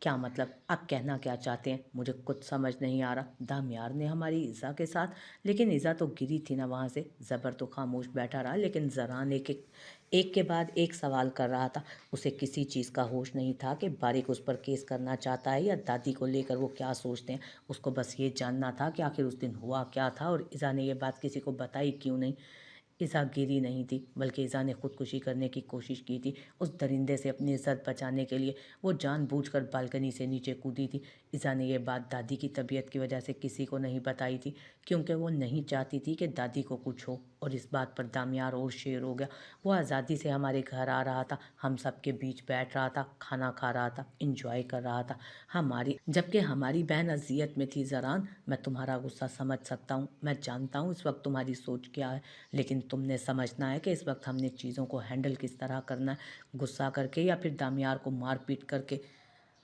क्या मतलब, आप कहना क्या चाहते हैं? मुझे कुछ समझ नहीं आ रहा। दामियार ने हमारी इज़ा के साथ, लेकिन इज़ा तो गिरी थी ना वहाँ से। ज़बर तो खामोश बैठा रहा, लेकिन ज़रान एक के बाद एक सवाल कर रहा था। उसे किसी चीज़ का होश नहीं था कि बारिक उस पर केस करना चाहता है या दादी को लेकर वो क्या सोचते हैं। उसको बस ये जानना था कि आखिर उस दिन हुआ क्या था और इज़ा ने ये बात किसी को बताई क्यों नहीं। इज़ा गिरी नहीं थी, बल्कि इज़ा ने खुदकुशी करने की कोशिश की थी। उस दरिंदे से अपनी इज़्ज़त बचाने के लिए वो जानबूझकर बालकनी से नीचे कूदी थी। इज़ा ने यह बात दादी की तबीयत की वजह से किसी को नहीं बताई थी, क्योंकि वो नहीं चाहती थी कि दादी को कुछ हो। और इस बात पर दामियार और शेर हो गया। वो आज़ादी से हमारे घर आ रहा था, हम सबके बीच बैठ रहा था, खाना खा रहा था, इंजॉय कर रहा था, हमारी जबकि हमारी बहन अजियत में थी। ज़रान, मैं तुम्हारा गुस्सा समझ सकता हूँ, मैं जानता हूँ इस वक्त तुम्हारी सोच क्या है, लेकिन तुमने समझना है कि इस वक्त हमने चीज़ों को हैंडल किस तरह करना है, गुस्सा करके या फिर दामियार को मार पीट करके।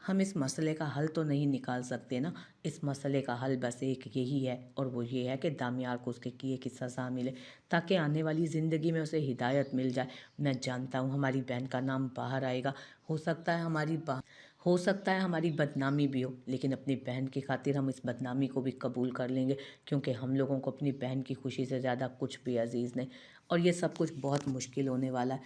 हम इस मसले का हल तो नहीं निकाल सकते ना। इस मसले का हल बस एक यही है, और वो ये है कि दामियार को उसके किए की सज़ा मिले, ताकि आने वाली ज़िंदगी में उसे हिदायत मिल जाए। मैं जानता हूँ हमारी बहन का नाम बाहर आएगा, हो सकता है हमारी बदनामी भी हो, लेकिन अपनी बहन की खातिर हम इस बदनामी को भी कबूल कर लेंगे, क्योंकि हम लोगों को अपनी बहन की खुशी से ज़्यादा कुछ भी अजीज़ नहीं। और ये सब कुछ बहुत मुश्किल होने वाला है।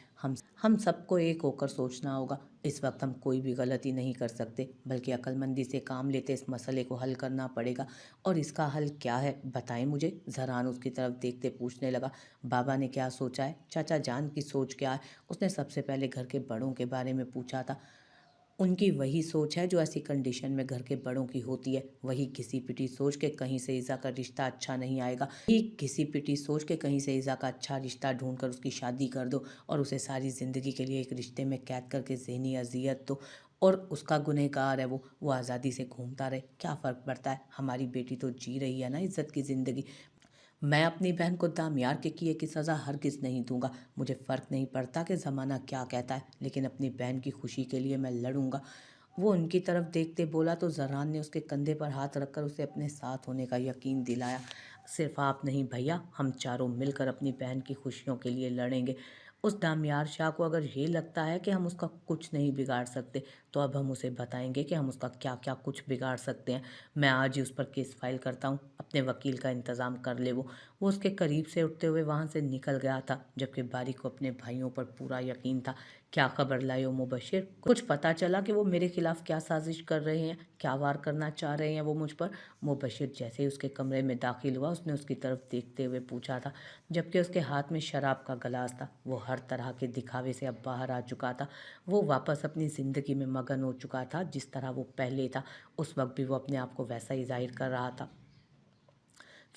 हम सबको एक होकर सोचना होगा। इस वक्त हम कोई भी गलती नहीं कर सकते, बल्कि अक्लमंदी से काम लेते इस मसले को हल करना पड़ेगा। और इसका हल क्या है, बताएं मुझे। ज़रान उसकी तरफ देखते पूछने लगा, बाबा ने क्या सोचा है? चाचा जान की सोच क्या है? उसने सबसे पहले घर के बड़ों के बारे में पूछा था। उनकी वही सोच है जो ऐसी कंडीशन में घर के बड़ों की होती है। वही घिसी पिटी सोच के कहीं से ईज़ा का रिश्ता अच्छा नहीं आएगा। वही घिसी पिटी सोच के कहीं से ईज़ा का अच्छा रिश्ता ढूंढ कर उसकी शादी कर दो, और उसे सारी ज़िंदगी के लिए एक रिश्ते में कैद करके ज़हनी अजियत दो। और उसका गुनहगार है वो आज़ादी से घूमता रहे। क्या फ़र्क पड़ता है? हमारी बेटी तो जी रही है ना इज़्ज़त की ज़िंदगी। मैं अपनी बहन को दामियार के किए की सज़ा हरगिज़ नहीं दूंगा। मुझे फ़र्क नहीं पड़ता कि ज़माना क्या कहता है, लेकिन अपनी बहन की खुशी के लिए मैं लड़ूंगा। वो उनकी तरफ देखते बोला तो ज़रान ने उसके कंधे पर हाथ रखकर उसे अपने साथ होने का यकीन दिलाया। सिर्फ आप नहीं भैया, हम चारों मिलकर अपनी बहन की खुशियों के लिए लड़ेंगे। उस दामियार शाह को अगर ये लगता है कि हम उसका कुछ नहीं बिगाड़ सकते, तो अब हम उसे बताएंगे कि हम उसका क्या क्या कुछ बिगाड़ सकते हैं। मैं आज ही उस पर केस फाइल करता हूँ, अपने वकील का इंतज़ाम कर ले। वो उसके करीब से उठते हुए वहाँ से निकल गया था, जबकि बारी को अपने भाइयों पर पूरा यकीन था। क्या खबर लाए हो मुबशिर? कुछ पता चला कि वो मेरे खिलाफ क्या साजिश कर रहे हैं, क्या वार करना चाह रहे हैं वो मुझ पर? मुबशिर जैसे ही उसके कमरे में दाखिल हुआ, उसने उसकी तरफ देखते हुए पूछा था, जबकि उसके हाथ में शराब का गिलास था। वो हर तरह के दिखावे से अब बाहर आ चुका था। वो वापस अपनी ज़िंदगी में मगन हो चुका था, जिस तरह वो पहले था। उस वक्त भी वो अपने आप को वैसा ही जाहिर कर रहा था।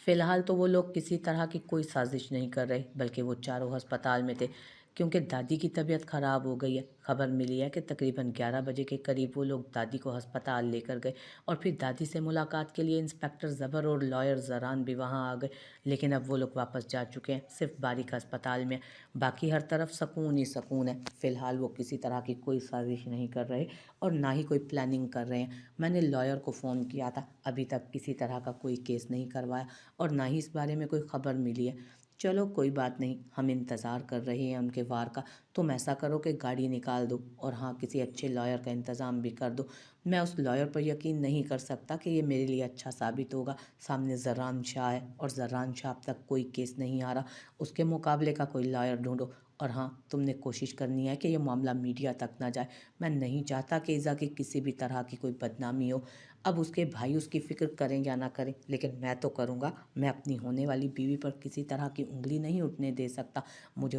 फिलहाल तो वो लोग किसी तरह की कोई साजिश नहीं कर रहे, बल्कि वो चारों अस्पताल में थे, क्योंकि दादी की तबीयत ख़राब हो गई है। खबर मिली है कि तकरीबन 11 बजे के करीब वो लोग दादी को अस्पताल लेकर गए, और फिर दादी से मुलाकात के लिए इंस्पेक्टर ज़बर और लॉयर ज़रान भी वहाँ आ गए। लेकिन अब वो लोग वापस जा चुके हैं, सिर्फ बारिक अस्पताल में। बाकी हर तरफ सुकून ही सुकून है। फ़िलहाल वो किसी तरह की कोई साजिश नहीं कर रहे, और ना ही कोई प्लानिंग कर रहे हैं। मैंने लॉयर को फ़ोन किया था, अभी तक किसी तरह का कोई केस नहीं करवाया, और ना ही इस बारे में कोई ख़बर मिली है। चलो कोई बात नहीं, हम इंतज़ार कर रहे हैं उनके वार का। तुम ऐसा करो कि गाड़ी निकाल दो, और हाँ, किसी अच्छे लॉयर का इंतज़ाम भी कर दो। मैं उस लॉयर पर यकीन नहीं कर सकता कि ये मेरे लिए अच्छा साबित होगा। सामने ज़रान शाह है, और ज़रान शाह अब तक कोई केस नहीं आ रहा। उसके मुकाबले का कोई लॉयर ढूंढो। और हाँ, तुमने कोशिश करनी है कि ये मामला मीडिया तक ना जाए। मैं नहीं चाहता कि ईज़ा की किसी भी तरह की कोई बदनामी हो। अब उसके भाई उसकी फ़िक्र करें या ना करें, लेकिन मैं तो करूँगा। मैं अपनी होने वाली बीवी पर किसी तरह की उंगली नहीं उठने दे सकता। मुझे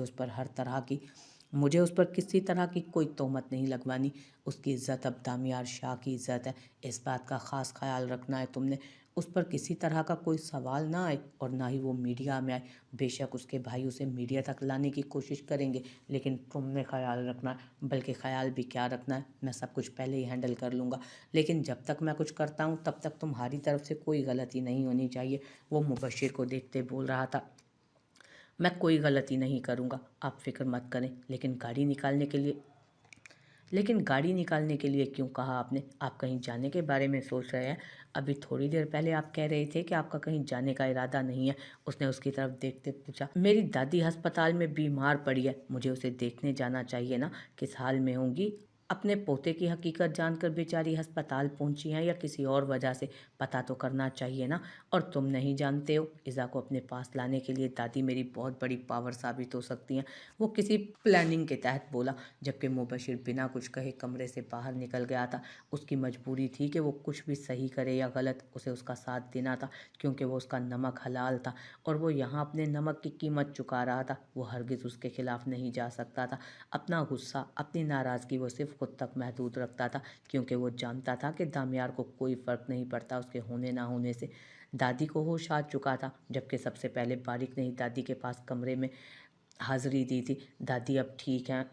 उस पर किसी तरह की कोई तोहमत नहीं लगवानी। उसकी इज़्ज़त अब दामियार शाह की इज़्ज़त है, इस बात का ख़ास ख्याल रखना है तुमने। उस पर किसी तरह का कोई सवाल ना आए, और ना ही वो मीडिया में आए। बेशक उसके भाई उसे मीडिया तक लाने की कोशिश करेंगे, लेकिन तुमने ख्याल रखना है। बल्कि ख्याल भी क्या रखना है, मैं सब कुछ पहले ही हैंडल कर लूँगा। लेकिन जब तक मैं कुछ करता हूँ, तब तक तुम्हारी तरफ से कोई गलती नहीं होनी चाहिए। वो मुबशिर को देखते बोल रहा था, मैं कोई गलती नहीं करूँगा, आप फिक्र मत करें। लेकिन गाड़ी निकालने के लिए क्यों कहा आपने? आप कहीं जाने के बारे में सोच रहे हैं? अभी थोड़ी देर पहले आप कह रहे थे कि आपका कहीं जाने का इरादा नहीं है। उसने उसकी तरफ देखते पूछा, मेरी दादी अस्पताल में बीमार पड़ी है, मुझे उसे देखने जाना चाहिए ना, किस हाल में होंगी। अपने पोते की हकीकत जानकर बेचारी अस्पताल पहुंची हैं या किसी और वजह से, पता तो करना चाहिए ना। और तुम नहीं जानते हो, इज़ा को अपने पास लाने के लिए दादी मेरी बहुत बड़ी पावर साबित हो सकती हैं, वो किसी प्लानिंग के तहत बोला। जबकि मुबशिर बिना कुछ कहे कमरे से बाहर निकल गया था। उसकी मजबूरी थी कि वो कुछ भी सही करे या गलत, उसे उसका साथ देना था, क्योंकि वो उसका नमक हलाल था और वो यहाँ अपने नमक की कीमत चुका रहा था। वो हरगिज़ उसके खिलाफ नहीं जा सकता था। अपना गुस्सा, अपनी नाराज़गी वो सिर्फ खुद तक महदूद रखता था, क्योंकि वो जानता था कि दामियार को कोई फ़र्क नहीं पड़ता उसके होने ना होने से। दादी को होश आ चुका था, जबकि सबसे पहले बारिक ने ही दादी के पास कमरे में हाज़िरी दी थी। दादी अब ठीक हैं।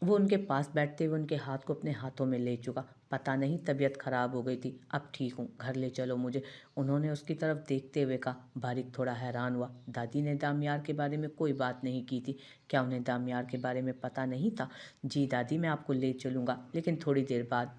वो उनके पास बैठते हुए उनके हाथ को अपने हाथों में ले चुका। पता नहीं तबीयत ख़राब हो गई थी, अब ठीक हूँ, घर ले चलो मुझे, उन्होंने उसकी तरफ देखते हुए कहा। बारिक थोड़ा हैरान हुआ। दादी ने दामियार के बारे में कोई बात नहीं की थी। क्या उन्हें दामियार के बारे में पता नहीं था? जी दादी, मैं आपको ले चलूँगा, लेकिन थोड़ी देर बाद।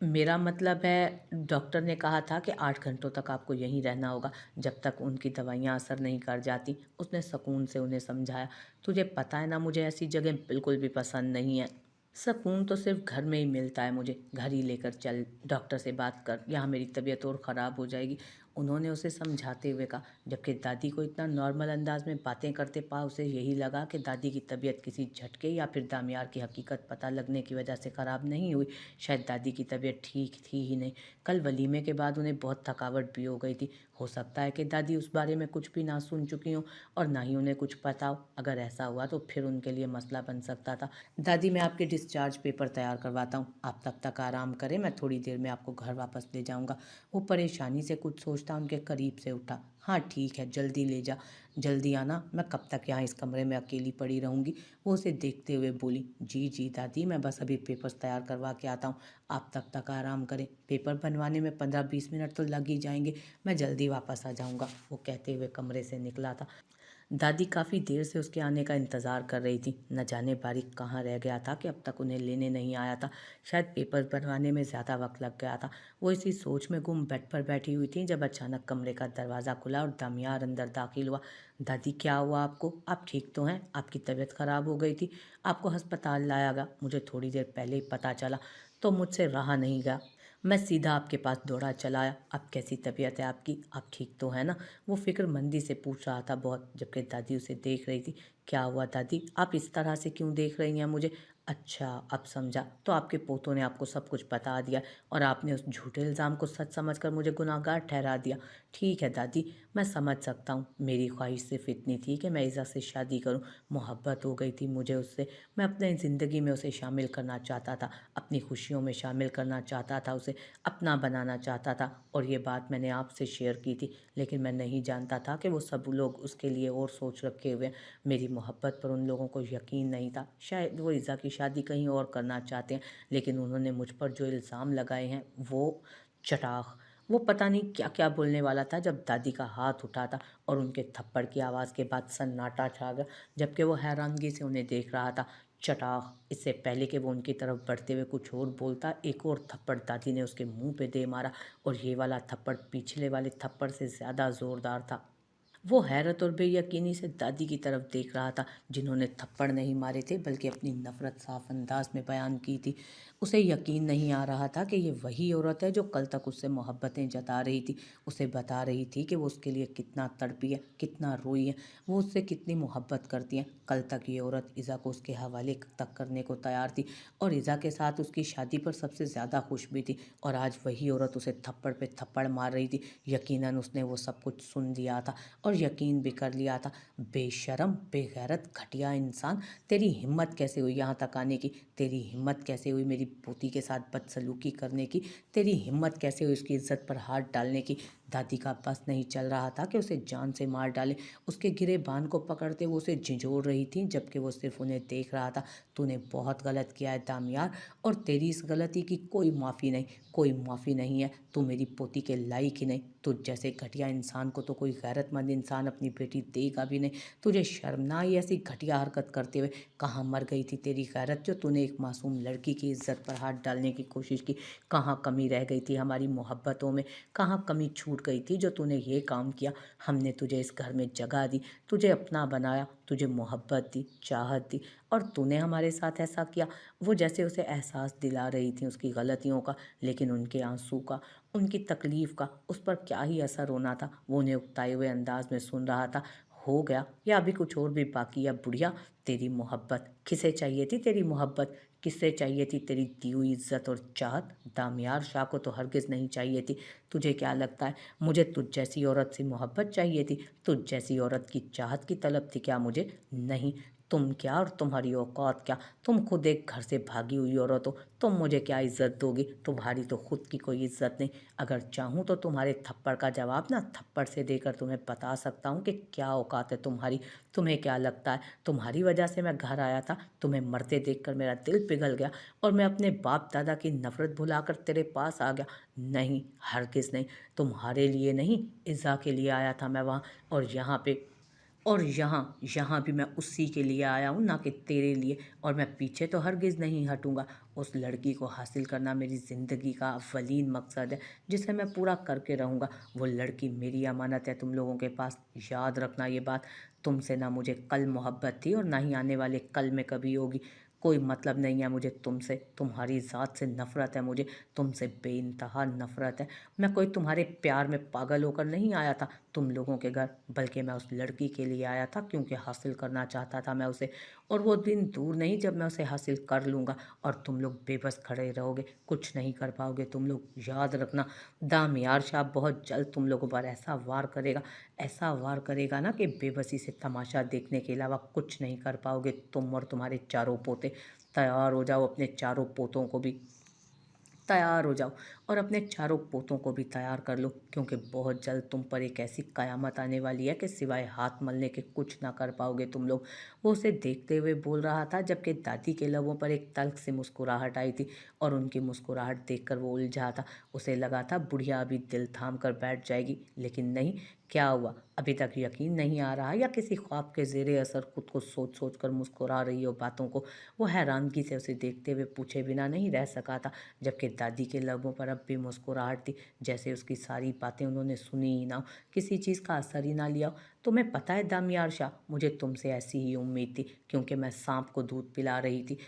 मेरा मतलब है, डॉक्टर ने कहा था कि 8 घंटों तक आपको यहीं रहना होगा, जब तक उनकी दवाइयाँ असर नहीं कर जाती, उसने सुकून से उन्हें समझाया। तुझे पता है ना, मुझे ऐसी जगह बिल्कुल भी पसंद नहीं है। सुकून तो सिर्फ घर में ही मिलता है मुझे, घर ही लेकर चल, डॉक्टर से बात कर, यहाँ मेरी तबीयत और ख़राब हो जाएगी, उन्होंने उसे समझाते हुए कहा। जबकि दादी को इतना नॉर्मल अंदाज में बातें करते पा उसे यही लगा कि दादी की तबीयत किसी झटके या फिर दामियार की हकीकत पता लगने की वजह से ख़राब नहीं हुई। शायद दादी की तबीयत ठीक थी ही नहीं। कल वलीमे के बाद उन्हें बहुत थकावट भी हो गई थी। हो सकता है कि दादी उस बारे में कुछ भी ना सुन चुकी हों और ना ही उन्हें कुछ पता हो। अगर ऐसा हुआ तो फिर उनके लिए मसला बन सकता था। दादी, मैं आपके डिस्चार्ज पेपर तैयार करवाता हूँ, आप तब तक आराम करें, मैं थोड़ी देर में आपको घर वापस ले जाऊँगा। वो परेशानी से कुछ सोचता उनके करीब से उठा। हाँ ठीक है, जल्दी ले जा, जल्दी आना, मैं कब तक यहाँ इस कमरे में अकेली पड़ी रहूँगी। वो उसे देखते हुए बोली। जी जी दादी, मैं बस अभी पेपर्स तैयार करवा के आता हूँ, आप तब तक आराम करें, पेपर बनवाने में 15-20 मिनट तो लग ही जाएंगे, मैं जल्दी वापस आ जाऊँगा, वो कहते हुए कमरे से निकला था। दादी काफ़ी देर से उसके आने का इंतज़ार कर रही थी। न जाने बारिक कहाँ रह गया था कि अब तक उन्हें लेने नहीं आया था। शायद पेपर बनवाने में ज़्यादा वक्त लग गया था। वो इसी सोच में गुम बेड पर बैठी हुई थी जब अचानक कमरे का दरवाज़ा खुला और दामियार अंदर दाखिल हुआ। दादी, क्या हुआ आपको? आप ठीक तो हैं? आपकी तबीयत ख़राब हो गई थी, आपको अस्पताल लाया गया, मुझे थोड़ी देर पहले ही पता चला, तो मुझसे रहा नहीं गया, मैं सीधा आपके पास दौड़ा चला आया। अब कैसी तबीयत है आपकी? आप ठीक तो है ना? वो फिक्रमंदी से पूछ रहा था बहुत, जबकि दादी उसे देख रही थी। क्या हुआ दादी, आप इस तरह से क्यों देख रही हैं मुझे? अच्छा, अब समझा, तो आपके पोतों ने आपको सब कुछ बता दिया और आपने उस झूठे इल्ज़ाम को सच समझकर मुझे गुनाहगार ठहरा दिया। ठीक है दादी, मैं समझ सकता हूँ, मेरी ख्वाहिश सिर्फ इतनी थी कि मैं इज़ा से शादी करूँ, मोहब्बत हो गई थी मुझे उससे, मैं अपनी ज़िंदगी में उसे शामिल करना चाहता था, अपनी खुशियों में शामिल करना चाहता था, उसे अपना बनाना चाहता था, और ये बात मैंने आपसे शेयर की थी। लेकिन मैं नहीं जानता था कि वो सब लोग उसके लिए और सोच रखे हुए हैं। मेरी मोहब्बत पर उन लोगों को यकीन नहीं था। शायद वो इज़ा की शादी कहीं और करना चाहते हैं, लेकिन उन्होंने मुझ पर जो इल्ज़ाम लगाए हैं वो चटाख। वो पता नहीं क्या क्या बोलने वाला था जब दादी का हाथ उठा था और उनके थप्पड़ की आवाज़ के बाद सन्नाटा छा गया, जबकि वो हैरानगी से उन्हें देख रहा था। चटाख! इससे पहले कि वो उनकी तरफ बढ़ते हुए कुछ और बोलता, एक और थप्पड़ दादी ने उसके मुंह पे दे मारा, और ये वाला थप्पड़ पिछले वाले थप्पड़ से ज़्यादा ज़ोरदार था। वो हैरत और बेयकीनी से दादी की तरफ देख रहा था, जिन्होंने थप्पड़ नहीं मारे थे बल्कि अपनी नफ़रत साफ अंदाज में बयान की थी। उसे यकीन नहीं आ रहा था कि ये वही औरत है जो कल तक उससे मोहब्बतें जता रही थी, उसे बता रही थी कि वो उसके लिए कितना तड़पी है, कितना रोई है, वो उससे कितनी मोहब्बत करती है। कल तक ये औरत इज़ा को उसके हवाले तक करने को तैयार थी और इज़ा के साथ उसकी शादी पर सबसे ज़्यादा खुश भी थी, और आज वही औरत उसे थप्पड़ पे थप्पड़ मार रही थी। यकीनन उसने वो सब कुछ सुन लिया था और यकीन भी कर लिया था। बेशरम, बेगैरत, घटिया इंसान, तेरी हिम्मत कैसे हुई यहाँ तक आने की? तेरी हिम्मत कैसे हुई मेरी पोती के साथ बदसलूकी करने की? तेरी हिम्मत कैसे हुई उसकी इज्जत पर हाथ डालने की? दादी का बस नहीं चल रहा था कि उसे जान से मार डाले। उसके गिरेबान को पकड़ते वो उसे झिंझोड़ रही थी, जबकि वो सिर्फ उन्हें देख रहा था। तूने बहुत गलत किया है दामियार, और तेरी इस गलती की कोई माफ़ी नहीं, कोई माफ़ी नहीं है। तू मेरी पोती के लायक ही नहीं। तुझ जैसे घटिया इंसान को तो कोई गैरतमंद इंसान अपनी बेटी देगा भी नहीं। तुझे शर्म ना आई ऐसी घटिया हरकत करते हुए? कहाँ मर गई थी तेरी गैरत जो तूने एक मासूम लड़की की इज्जत पर हाथ डालने की कोशिश की? कहाँ कमी रह गई थी हमारी मोहब्बतों में? कहाँ कमी छूट छूट गई थी जो तूने ये काम किया। हमने तुझे इस घर में जगह दी, तुझे अपना बनाया, तुझे मोहब्बत दी, चाहत दी, और तूने हमारे साथ ऐसा किया। वो जैसे उसे एहसास दिला रही थी उसकी गलतियों का, लेकिन उनके आंसू का, उनकी तकलीफ़ का उस पर क्या ही असर होना था। वो उन्हें उकताए हुए अंदाज में सुन रहा था। हो गया या अभी कुछ और भी बाकी है बुढ़िया? तेरी मोहब्बत किसे चाहिए थी? तेरी मोहब्बत किससे चाहिए थी? तेरी दी हुई इज्जत और चाहत दामियार शाह को तो हरगिज़ नहीं चाहिए थी। तुझे क्या लगता है मुझे तुझ जैसी औरत से मोहब्बत चाहिए थी? तुझ जैसी औरत की चाहत की तलब थी क्या मुझे? नहीं। तुम क्या और तुम्हारी औकात क्या? तुम खुद एक घर से भागी हुई औरत हो। तुम मुझे क्या इज्जत दोगी? तुम्हारी तो खुद की कोई इज्जत नहीं। अगर चाहूँ तो तुम्हारे थप्पड़ का जवाब ना थप्पड़ से देकर तुम्हें बता सकता हूँ कि क्या औकात है तुम्हारी। तुम्हें क्या लगता है तुम्हारी वजह से मैं घर आया था? तुम्हें मरते देखकर मेरा दिल पिघल गया और मैं अपने बाप दादा की नफरत भुलाकर तेरे पास आ गया? नहीं, हरगिज़ नहीं। तुम्हारे लिए नहीं, इज़ा के लिए आया था मैं वहाँ। और यहाँ पे और यहाँ यहाँ भी मैं उसी के लिए आया हूँ, ना कि तेरे लिए। और मैं पीछे तो हरगिज़ नहीं हटूँगा। उस लड़की को हासिल करना मेरी ज़िंदगी का अव्वलीन मकसद है, जिसे मैं पूरा करके रहूँगा। वो लड़की मेरी अमानत है तुम लोगों के पास। याद रखना ये बात। तुमसे ना मुझे कल मोहब्बत थी और ना ही आने वाले कल में कभी होगी। कोई मतलब नहीं है मुझे तुमसे। तुम्हारी ज़ात से नफ़रत है मुझे। तुमसे बेइंतहा नफ़रत है। मैं कोई तुम्हारे प्यार में पागल होकर नहीं आया था तुम लोगों के घर, बल्कि मैं उस लड़की के लिए आया था क्योंकि हासिल करना चाहता था मैं उसे। और वो दिन दूर नहीं जब मैं उसे हासिल कर लूँगा और तुम लोग बेबस खड़े रहोगे, कुछ नहीं कर पाओगे तुम लोग। याद रखना दामियार शाह बहुत जल्द तुम लोगों पर ऐसा वार करेगा, ऐसा वार करेगा ना कि बेबसी से तमाशा देखने के अलावा कुछ नहीं कर पाओगे तुम और तुम्हारे चारों पोते। तैयार हो जाओ, अपने चारों पोतों को भी तैयार हो जाओ और अपने चारों पोतों को भी तैयार कर लो, क्योंकि बहुत जल्द तुम पर एक ऐसी कयामत आने वाली है कि सिवाय हाथ मलने के कुछ ना कर पाओगे तुम लोग। वो उसे देखते हुए बोल रहा था जबकि दादी के लबों पर एक तल्ख सी मुस्कुराहट आई थी और उनकी मुस्कुराहट देखकर वो उलझा था। उसे लगा था बुढ़िया अभी दिल थाम कर बैठ जाएगी, लेकिन नहीं। क्या हुआ? अभी तक यकीन नहीं आ रहा या किसी ख्वाब के ज़ेरे असर खुद को सोच सोच कर मुस्कुरा रही हो बातों को? वो हैरानगी से उसे देखते हुए पूछे बिना नहीं रह सका था, जबकि दादी के लबों पर अब भी मुस्कुराहट थी, जैसे उसकी सारी बातें उन्होंने सुनी ही ना हो, किसी चीज़ का असर ही ना लिया हो। तुम्हें पता है दामियार शाह, मुझे तुमसे ऐसी ही उम्मीद थी, क्योंकि मैं सांप को दूध पिला रही थी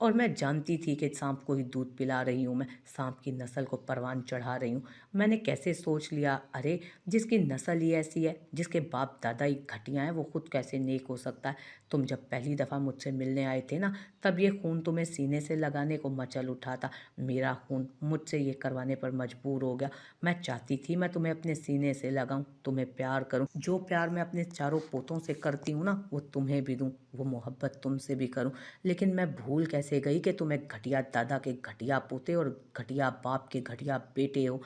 और मैं जानती थी कि सांप को ही दूध पिला रही हूँ, मैं सांप की नस्ल को परवान चढ़ा रही हूँ। मैंने कैसे सोच लिया, अरे जिसकी नस्ल ही ऐसी है, जिसके बाप दादा ही घटिया हैं, वो खुद कैसे नेक हो सकता है? तुम जब पहली दफ़ा मुझसे मिलने आए थे ना, तब ये खून तुम्हें सीने से लगाने को मचल उठा था। मेरा खून मुझसे ये करवाने पर मजबूर हो गया। मैं चाहती थी मैं तुम्हें अपने सीने से लगाऊं, तुम्हें प्यार करूं। जो प्यार मैं अपने चारों पोतों से करती हूँ ना, वो तुम्हें भी दूं, वो मोहब्बत तुमसे भी करूं। लेकिन मैं भूल कैसे गई कि तुम एक घटिया दादा के घटिया पोते और घटिया बाप के घटिया बेटे हो।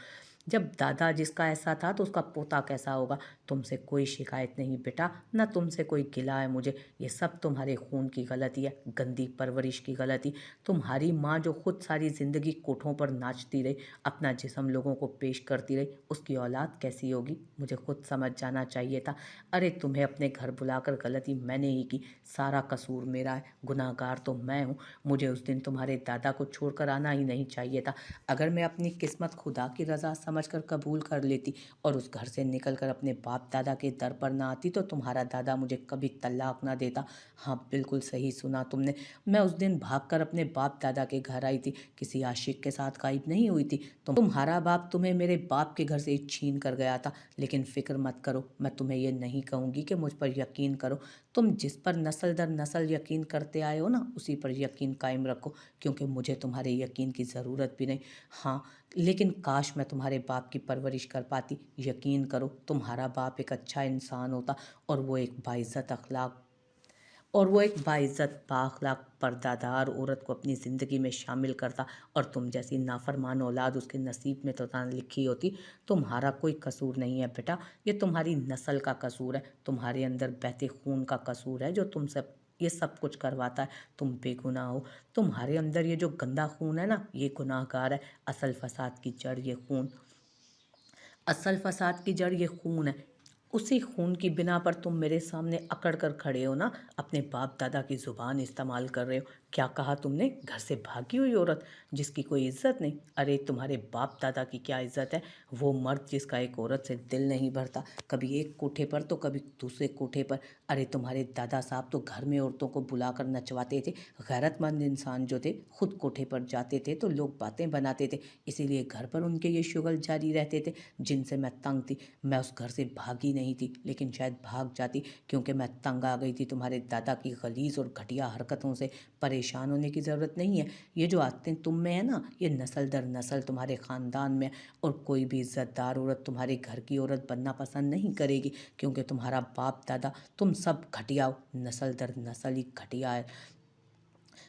जब दादा जिसका ऐसा था तो उसका पोता कैसा होगा? तुमसे कोई शिकायत नहीं बेटा, ना तुमसे कोई गिला है मुझे। ये सब तुम्हारे खून की गलती है, गंदी परवरिश की गलती। तुम्हारी माँ जो खुद सारी ज़िंदगी कोठों पर नाचती रही, अपना जिस्म लोगों को पेश करती रही, उसकी औलाद कैसी होगी मुझे खुद समझ जाना चाहिए था। अरे तुम्हें अपने घर बुलाकर गलती मैंने ही की, सारा कसूर मेरा है, गुनाहगार तो मैं हूँ। मुझे उस दिन तुम्हारे दादा को छोड़कर आना ही नहीं चाहिए था। अगर मैं अपनी किस्मत खुदा की रज़ा समझकर कबूल कर लेती और उस घर से निकलकर अपने बाप दादा के दर पर ना आती, तो तुम्हारा दादा मुझे कभी तलाक ना देता। हाँ, बिल्कुल सही सुना तुमने। मैं उस दिन भागकर अपने बाप दादा के घर आई थी, किसी आशिक के साथ गायब नहीं हुई थी। तुम्हारा बाप तुम्हें मेरे बाप के घर से ही छीन कर गया था। लेकिन फ़िक्र मत करो, मैं तुम्हें ये नहीं कहूँगी कि मुझ पर यकीन करो। तुम जिस पर नस्ल दर नस्ल यकीन करते आए हो ना, उसी पर यकीन कायम रखो, क्योंकि मुझे तुम्हारे यकीन की ज़रूरत भी नहीं। हाँ, लेकिन काश मैं तुम्हारे बाप की परवरिश कर पाती। यकीन करो, तुम्हारा बाप एक अच्छा इंसान होता और वो एक बाइज़्ज़त बाअखलाक पर्दादार औरत को अपनी ज़िंदगी में शामिल करता, और तुम जैसी नाफरमान औलाद उसके नसीब में तो ना लिखी होती। तुम्हारा कोई कसूर नहीं है बेटा, ये तुम्हारी नस्ल का कसूर है, तुम्हारे अंदर बहते खून का कसूर है जो तुम सब ये सब कुछ करवाता है। तुम बेगुनाह हो। तुम्हारे अंदर ये जो गंदा खून है ना, ये गुनाहगार है। असल फसाद की जड़ ये खून असल फसाद की जड़ ये खून है। उसी खून की बिना पर तुम मेरे सामने अकड़ कर खड़े हो ना, अपने बाप दादा की ज़ुबान इस्तेमाल कर रहे हो। क्या कहा तुमने? घर से भागी हुई औरत जिसकी कोई इज्जत नहीं? अरे तुम्हारे बाप दादा की क्या इज्जत है? वो मर्द जिसका एक औरत से दिल नहीं भरता, कभी एक कोठे पर तो कभी दूसरे कोठे पर। अरे तुम्हारे दादा साहब तो घर में औरतों को बुलाकर नचवाते थे। गैरतमंद इंसान जो थे खुद कोठे पर जाते थे तो लोग बातें बनाते थे, इसीलिए घर पर उनके ये शुगल जारी रहते थे जिनसे मैं तंग थी। मैं उस घर से भागी नहीं थी, लेकिन शायद भाग जाती, क्योंकि मैं तंग आ गई थी तुम्हारे दादा की गलीज और घटिया हरकतों से। परेशान होने की ज़रूरत नहीं है। ये जो आदतें तुम में है ना, ये नस्ल दर नस्ल तुम्हारे ख़ानदान में, और कोई भी इज़्ज़तदार औरत तुम्हारे घर की औरत बनना पसंद नहीं करेगी, क्योंकि तुम्हारा बाप दादा तुम सब घटिया हो, नस्ल दर नस्ल ही घटिया है।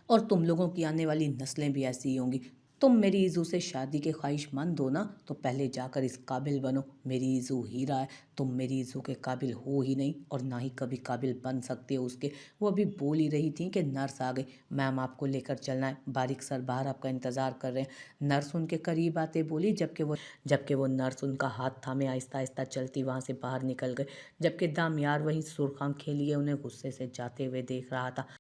और तुम लोगों की आने वाली नस्लें भी ऐसी ही होंगी। तुम मेरी ईज़ू से शादी के ख्वाहिशमंद हो ना, तो पहले जाकर इस काबिल बनो। मेरी ईज़ू हीरा है, तुम मेरी ईज़ू के काबिल हो ही नहीं, और ना ही कभी काबिल बन सकते हो उसके। वो अभी बोल ही रही थी कि नर्स आ गई, मैम आपको लेकर चलना है, बारीक सर बाहर आपका इंतज़ार कर रहे हैं। नर्स उनके करीब आते बोली, जबकि वो नर्स उनका हाथ थामे आहिस्ता आहिस्ता चलती वहाँ से बाहर निकल गई, जबकि दामियार वहीं सुर्ख आँखें लिए उन्हें गुस्से से जाते हुए देख रहा था।